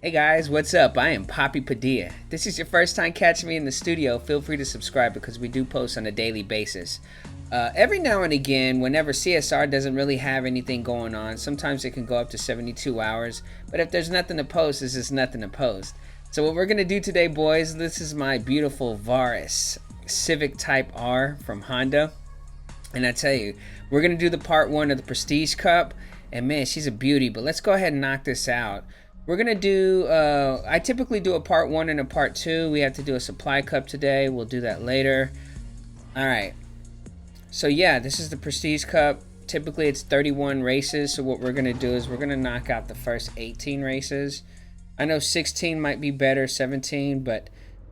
Hey guys, what's up? I am Papi Padilla. This is your first time catching me in the studio. Feel free to subscribe because we do post on a daily basis. Every now and again, whenever CSR doesn't really have anything going on, sometimes it can go up to 72 hours. But if there's nothing to post, there's just nothing to post. So what we're going to do today, boys, this is my beautiful Varis Civic Type R from Honda. And I tell you, we're going to do the part 1 of the Prestige Cup. And man, she's a beauty. But let's go ahead and knock this out. We're going to do, I typically do a part 1 and a part 2. We have to do a supply cup today. We'll do that later. All right. So yeah, this is the Prestige Cup. Typically it's 31 races. So what we're going to do is we're going to knock out the first 18 races. I know 16 might be better, 17, but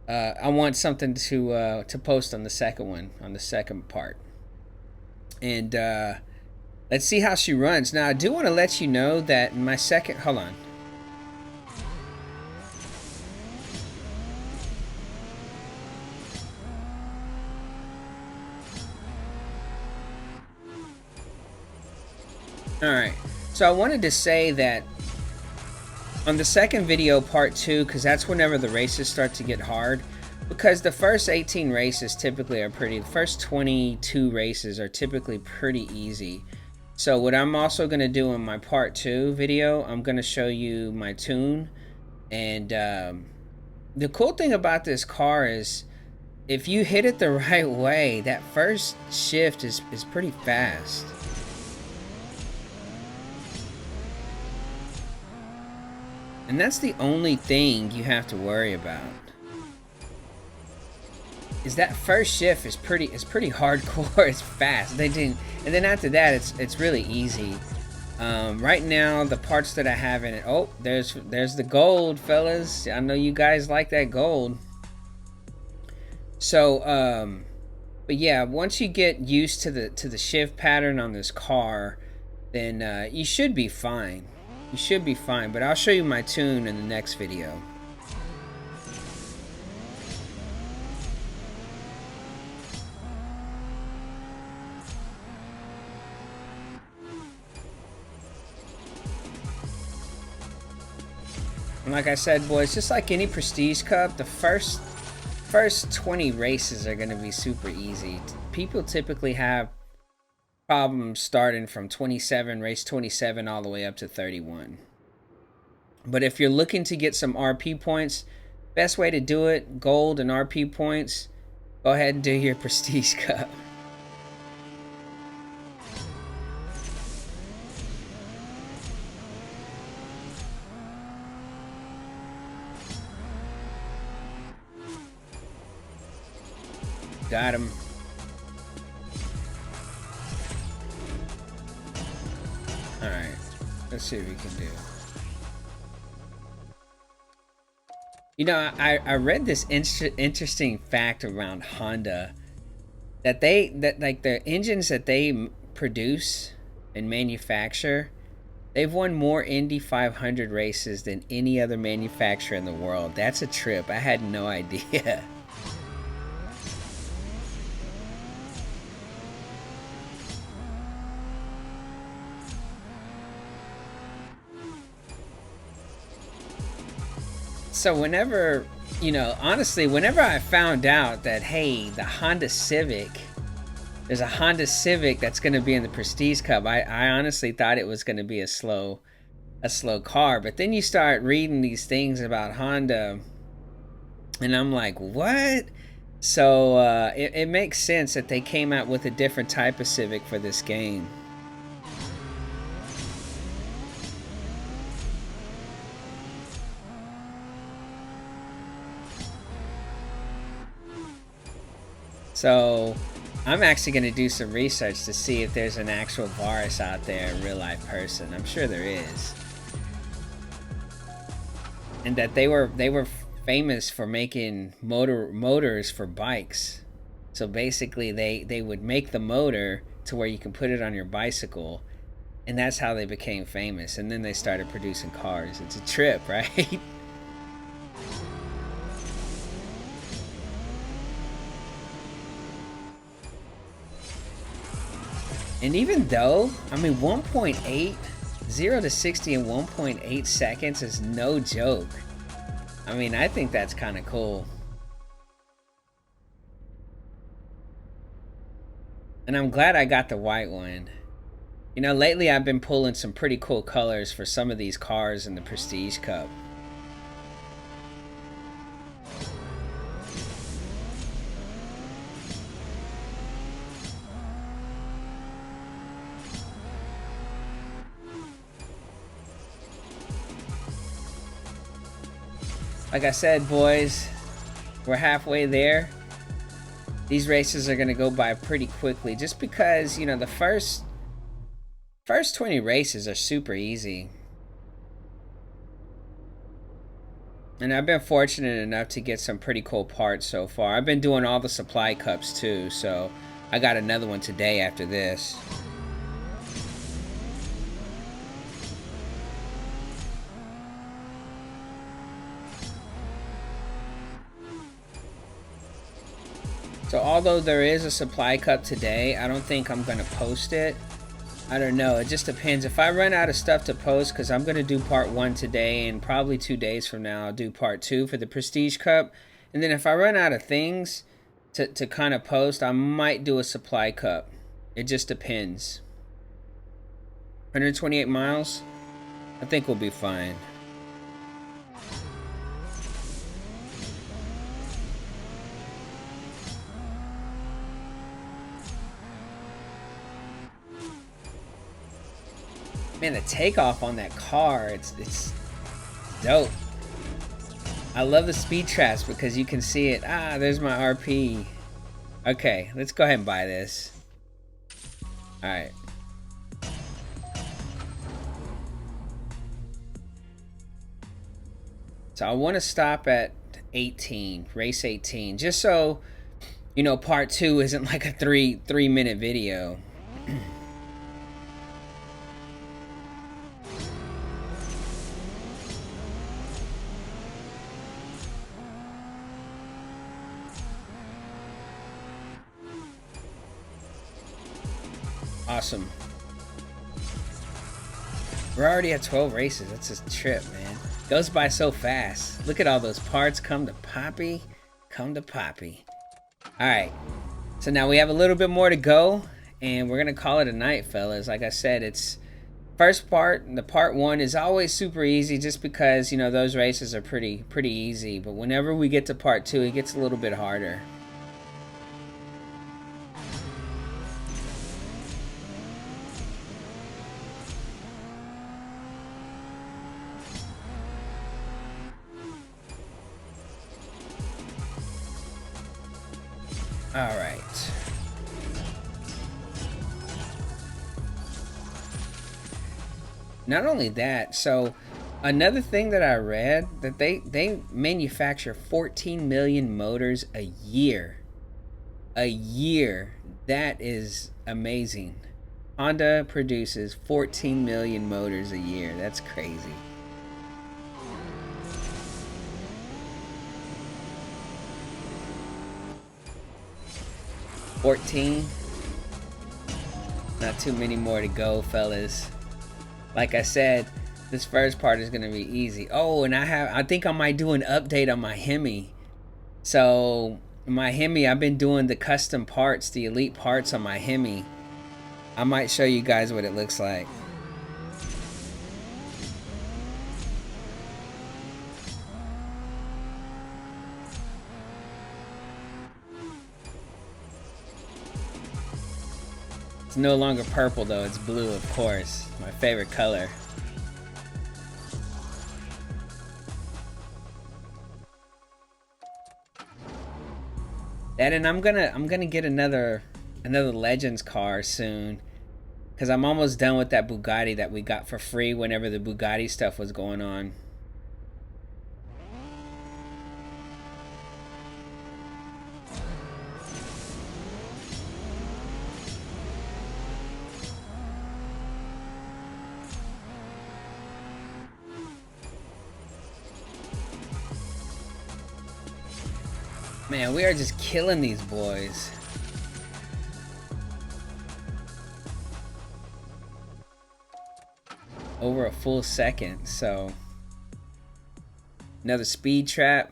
I want something to post on the second one, on the second part. And let's see how she runs. Now I do want to let you know that in my second, hold on. Alright, so I wanted to say that on the second video, part 2, because that's whenever the races start to get hard, because the first 18 races typically are the first 22 races are typically pretty easy. So what I'm also going to do in my part 2 video, I'm going to show you my tune. And the cool thing about this car is, if you hit it the right way, that first shift is pretty fast. And that's the only thing you have to worry about. Is that first shift is pretty hardcore. It's fast. And then after that, it's really easy. Right now, the parts that I have in it. Oh, there's the gold, fellas. I know you guys like that gold. So, but yeah, once you get used to the shift pattern on this car, then you should be fine. You should be fine, but I'll show you my tune in the next video. And like I said, boys, just like any Prestige Cup, the first 20 races are going to be super easy. People typically have problems starting from race 27 all the way up to 31. But if you're looking to get some RP points, best way to do it, gold and RP points, go ahead and do your Prestige Cup. Got him. Alright, let's see what we can do. You know, I read this interesting fact around Honda that like the engines that they produce and manufacture, they've won more Indy 500 races than any other manufacturer in the world. That's a trip. I had no idea. So whenever, you know, honestly, whenever I found out that, hey, the Honda Civic, there's a Honda Civic that's going to be in the Prestige Cup, I honestly thought it was going to be a slow car. But then you start reading these things about Honda, and I'm like, what? So it makes sense that they came out with a different type of Civic for this game. So I'm actually going to do some research to see if there's an actual Varis out there, a real life person. I'm sure there is. And that they were famous for making motors for bikes. So basically they would make the motor to where you can put it on your bicycle, and that's how they became famous. And then they started producing cars. It's a trip, right? And even though, I mean, 1.8, 0 to 60 in 1.8 seconds is no joke. I mean, I think that's kind of cool. And I'm glad I got the white one. You know, lately I've been pulling some pretty cool colors for some of these cars in the Prestige Cup. Like I said, boys, we're halfway there. These races are going to go by pretty quickly just because, you know, the first 20 races are super easy. And I've been fortunate enough to get some pretty cool parts so far. I've been doing all the supply cups too, so I got another one today after this. So although there is a supply cup today, I don't think I'm going to post it. I don't know. It just depends. If I run out of stuff to post, because I'm going to do part 1 today, and probably 2 days from now I'll do part 2 for the Prestige Cup. And then if I run out of things to kind of post, I might do a supply cup. It just depends. 128 miles? I think we'll be fine. Man, the takeoff on that car, it's dope. I love the speed traps because you can see it. Ah, there's my RP. Okay, let's go ahead and buy this. Alright. So I want to stop at 18, race 18, just so, you know, part 2 isn't like a three-minute video. Awesome. We're already at 12 races. That's a trip, man. Goes by so fast. Look at all those parts. Come to Papi. Come to Papi. Alright. So now we have a little bit more to go. And we're going to call it a night, fellas. Like I said, it's first part. The part 1 is always super easy just because, you know, those races are pretty easy. But whenever we get to part 2, it gets a little bit harder. All right. Not only that, so another thing that I read, that they manufacture 14 million motors a year. A year. That is amazing. Honda produces 14 million motors a year. That's crazy. Not too many more to go, fellas. Like I said, this first part is gonna be easy. Oh, and I think I might do an update on my Hemi. So my Hemi, I've been doing the custom parts, the elite parts on my Hemi. I might show you guys what it looks like. It's no longer purple though, it's blue, of course. My favorite color. That, and I'm gonna get another Legends car soon, because I'm almost done with that Bugatti that we got for free whenever the Bugatti stuff was going on. Man, we are just killing these boys. Over a full second, so Another speed trap.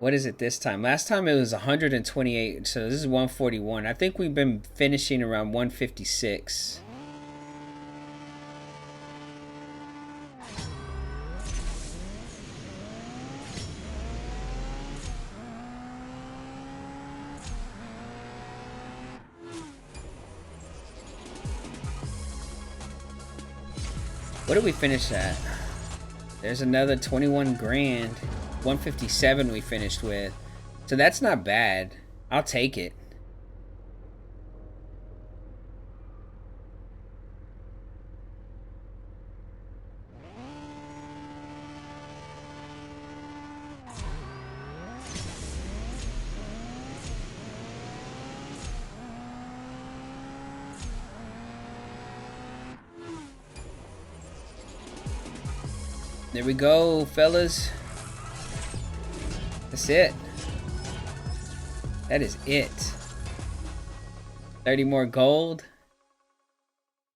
What is it this time? Last time it was 128, so this is 141. I think we've been finishing around 156. What did we finish at? There's another 21 grand. 157 we finished with. So that's not bad. I'll take it. There we go, fellas. That's it. That is it. 30 more gold.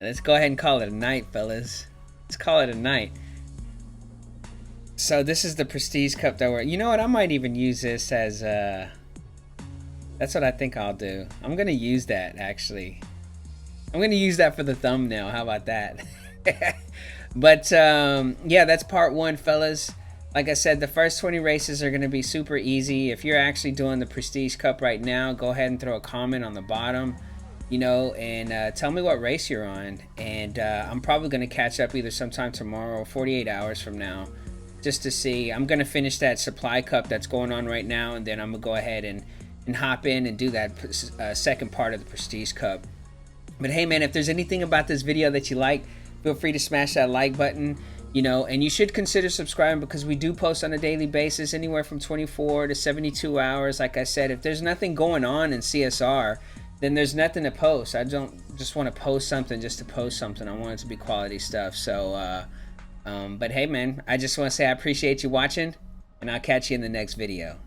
Let's go ahead and call it a night, fellas. Let's call it a night. So this is the Prestige Cup that we're... You know what? I might even use this as... That's what I think I'll do. I'm going to use that, actually. I'm going to use that for the thumbnail. How about that? But yeah, that's part one, fellas. Like I said, the first 20 races are going to be super easy. If you're actually doing the Prestige Cup right now, go ahead and throw a comment on the bottom, you know, and tell me what race you're on. And I'm probably going to catch up either sometime tomorrow or 48 hours from now, just to see. I'm going to finish that Supply Cup that's going on right now, and then I'm going to go ahead and hop in and do that second part of the Prestige Cup. But hey, man, if there's anything about this video that you like, feel free to smash that like button, you know, and you should consider subscribing because we do post on a daily basis, anywhere from 24 to 72 hours. Like I said, if there's nothing going on in CSR, then there's nothing to post. I don't just want to post something just to post something. I want it to be quality stuff. So, but hey, man, I just want to say I appreciate you watching, and I'll catch you in the next video.